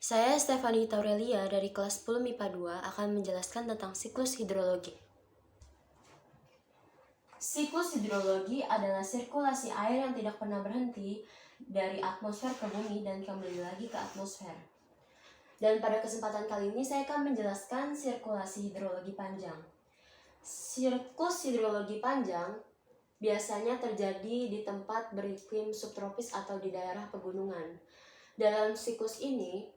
Saya Stefani Taurelia dari kelas 10 MIPA 2 akan menjelaskan tentang siklus hidrologi. Siklus hidrologi adalah sirkulasi air yang tidak pernah berhenti dari atmosfer ke bumi dan kembali lagi ke atmosfer. Dan pada kesempatan kali ini saya akan menjelaskan sirkulasi hidrologi panjang. Siklus hidrologi panjang biasanya terjadi di tempat beriklim subtropis atau di daerah pegunungan. Dalam siklus ini,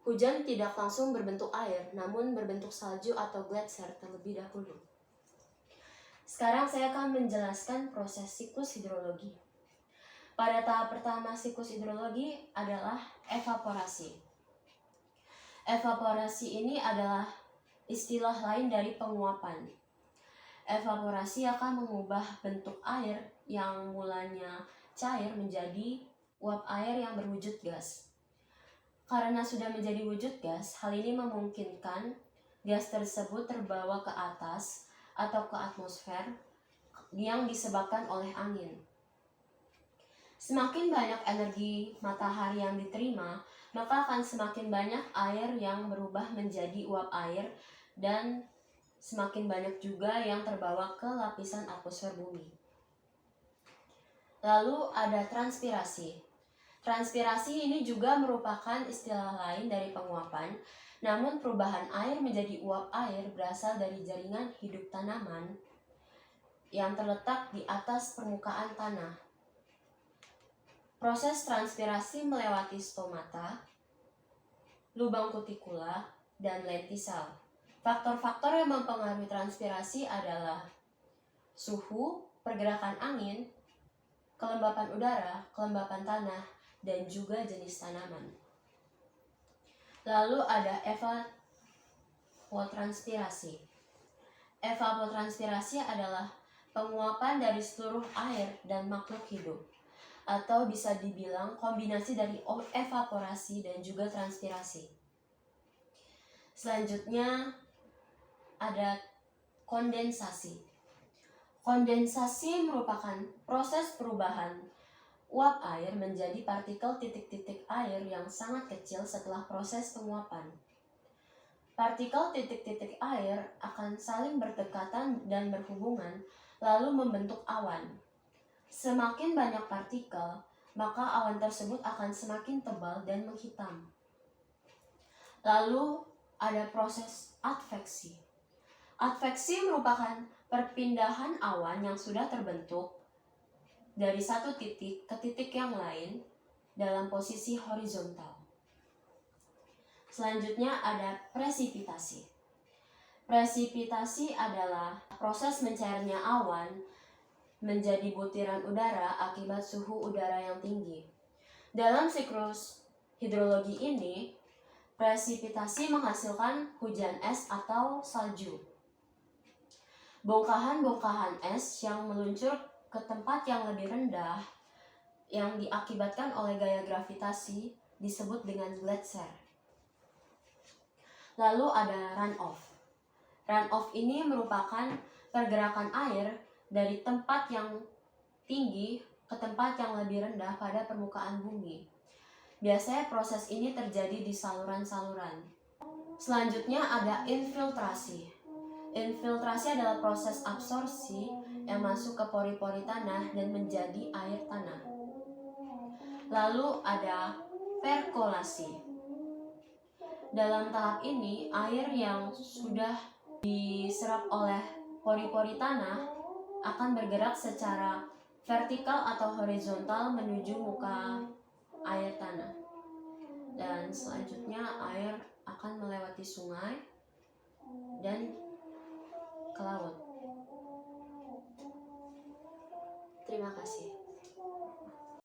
hujan tidak langsung berbentuk air, namun berbentuk salju atau gletser terlebih dahulu. Sekarang saya akan menjelaskan proses siklus hidrologi. Pada tahap pertama siklus hidrologi adalah evaporasi. Evaporasi ini adalah istilah lain dari penguapan. Evaporasi akan mengubah bentuk air yang mulanya cair menjadi uap air yang berwujud gas. Karena sudah menjadi wujud gas, hal ini memungkinkan gas tersebut terbawa ke atas atau ke atmosfer yang disebabkan oleh angin. Semakin banyak energi matahari yang diterima, maka akan semakin banyak air yang berubah menjadi uap air dan semakin banyak juga yang terbawa ke lapisan atmosfer bumi. Lalu ada transpirasi. Transpirasi ini juga merupakan istilah lain dari penguapan, namun perubahan air menjadi uap air berasal dari jaringan hidup tanaman yang terletak di atas permukaan tanah. Proses transpirasi melewati stomata, lubang kutikula, dan lentisal. Faktor-faktor yang mempengaruhi transpirasi adalah suhu, pergerakan angin, kelembapan udara, kelembapan tanah, dan juga jenis tanaman. Lalu ada evapotranspirasi. Evapotranspirasi adalah penguapan dari seluruh air dan makhluk hidup, atau bisa dibilang kombinasi dari evaporasi dan juga transpirasi. Selanjutnya ada kondensasi. Kondensasi merupakan proses perubahan uap air menjadi partikel titik-titik air yang sangat kecil setelah proses penguapan. Partikel titik-titik air akan saling berdekatan dan berhubungan, lalu membentuk awan. Semakin banyak partikel, maka awan tersebut akan semakin tebal dan menghitam. Lalu ada proses adveksi. Adveksi merupakan perpindahan awan yang sudah terbentuk dari satu titik ke titik yang lain dalam posisi horizontal. Selanjutnya ada presipitasi. Presipitasi adalah proses mencairnya awan menjadi butiran udara akibat suhu udara yang tinggi. Dalam siklus hidrologi ini, presipitasi menghasilkan hujan es atau salju. Bongkahan-bongkahan es yang meluncur ke tempat yang lebih rendah yang diakibatkan oleh gaya gravitasi disebut dengan gletser. Lalu ada runoff. Runoff ini merupakan pergerakan air dari tempat yang tinggi ke tempat yang lebih rendah pada permukaan bumi. Biasanya proses ini terjadi di saluran-saluran. Selanjutnya ada infiltrasi. Infiltrasi adalah proses absorpsi yang masuk ke pori-pori tanah dan menjadi air tanah. Lalu ada perkolasi. Dalam tahap ini, air yang sudah diserap oleh pori-pori tanah akan bergerak secara vertikal atau horizontal menuju muka air tanah. Dan selanjutnya air akan melewati sungai dan ke laut. Terima kasih.